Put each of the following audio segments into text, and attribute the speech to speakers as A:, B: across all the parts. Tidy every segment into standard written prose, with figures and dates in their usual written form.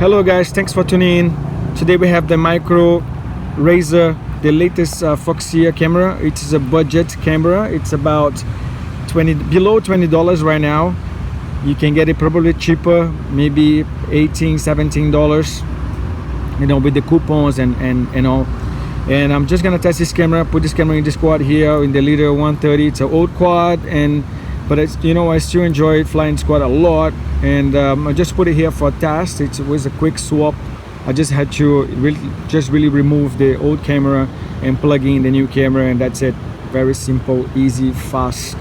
A: Hello guys, thanks for tuning in. Today we have the Micro Razer, the latest Foxeer camera. It is a budget camera. It's about below $20 right now. You can get it probably cheaper, maybe $18, $17, you know, with the coupons and all. And I'm just gonna test this camera, put this camera in this quad here in the Leader 130. It's an old quad, but it's, you know, I still enjoy flying this quad a lot. And I just put it here for a test. It was a quick swap. I just had to really remove the old camera and plug in the new camera, and that's it. Very simple, easy, fast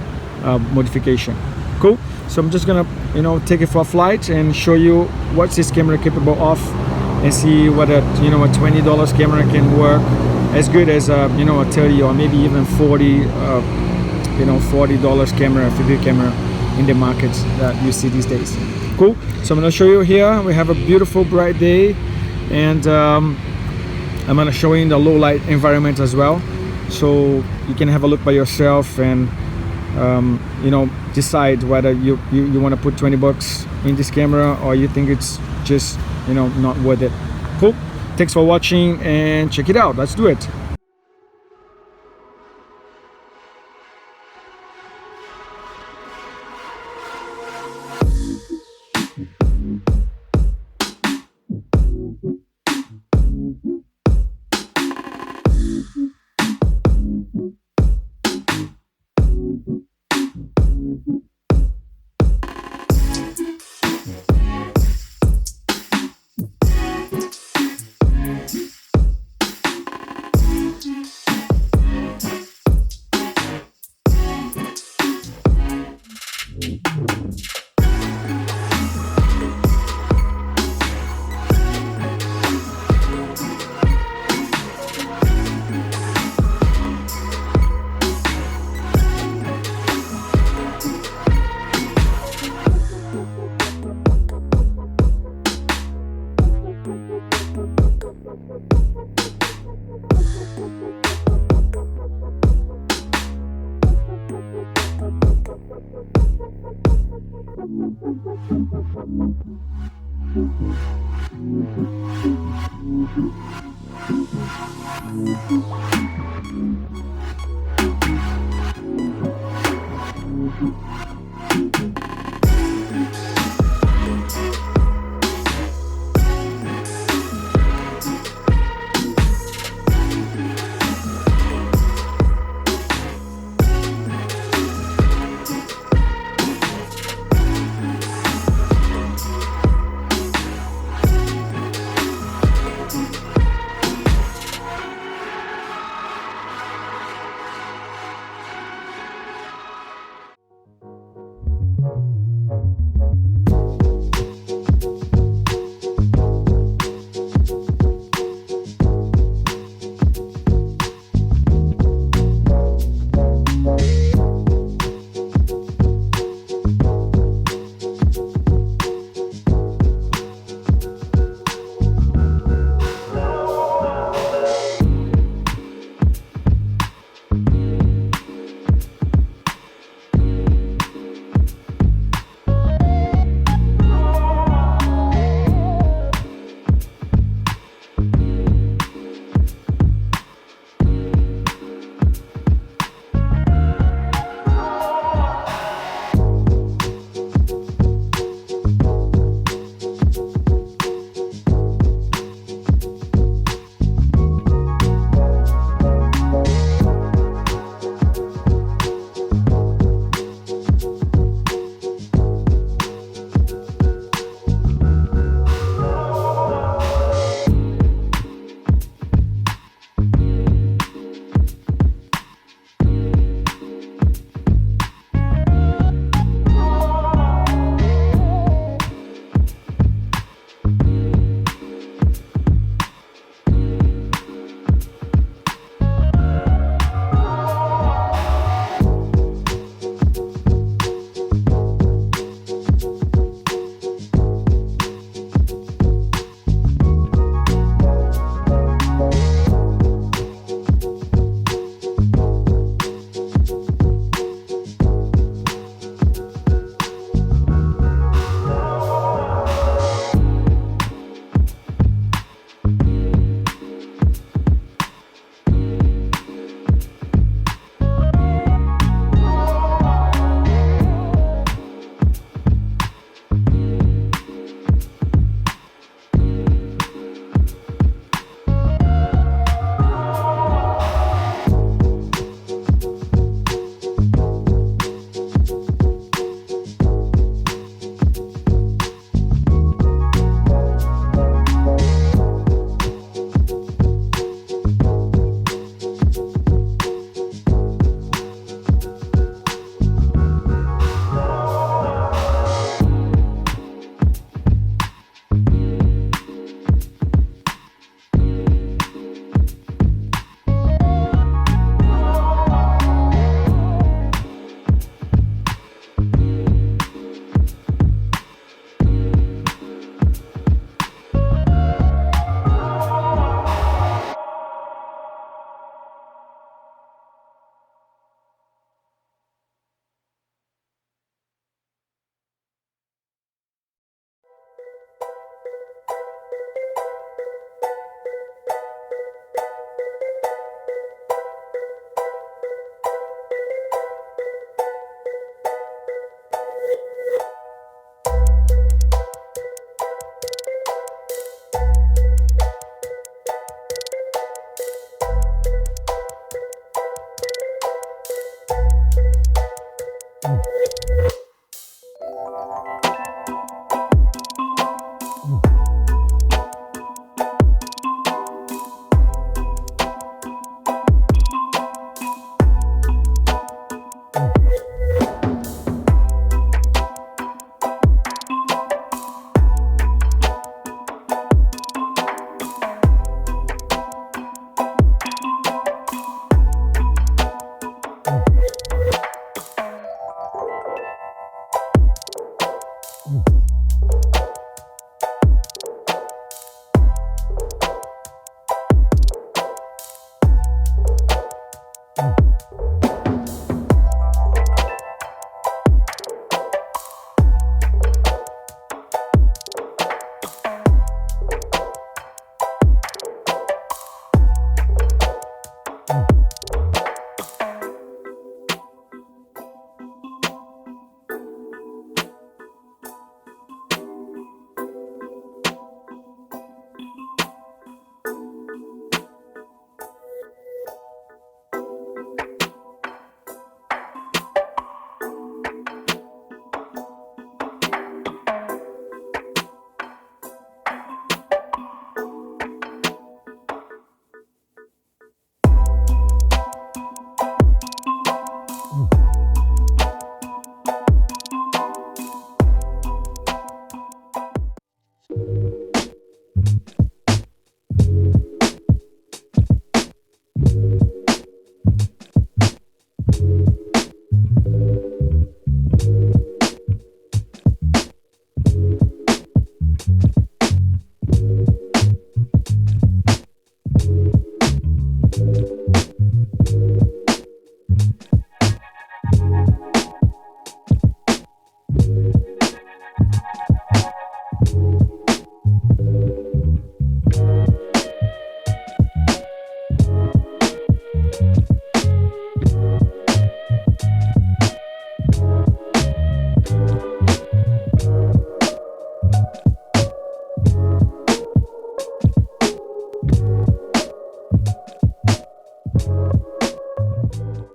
A: modification. Cool. So I'm just gonna, you know, take it for a flight and show you what's this camera capable of, and see whether, you know, a $20 camera can work as good as a, you know, a 30 or maybe even 40, you know, $40 camera, video camera in the markets that you see these days. Cool. So I'm gonna show you here. We have a beautiful bright day, and I'm gonna show you in the low light environment as well, so you can have a look by yourself and you know, decide whether you want to put 20 bucks in this camera, or you think it's just, you know, not worth it. Cool. Thanks for watching, and check it out. Let's do it.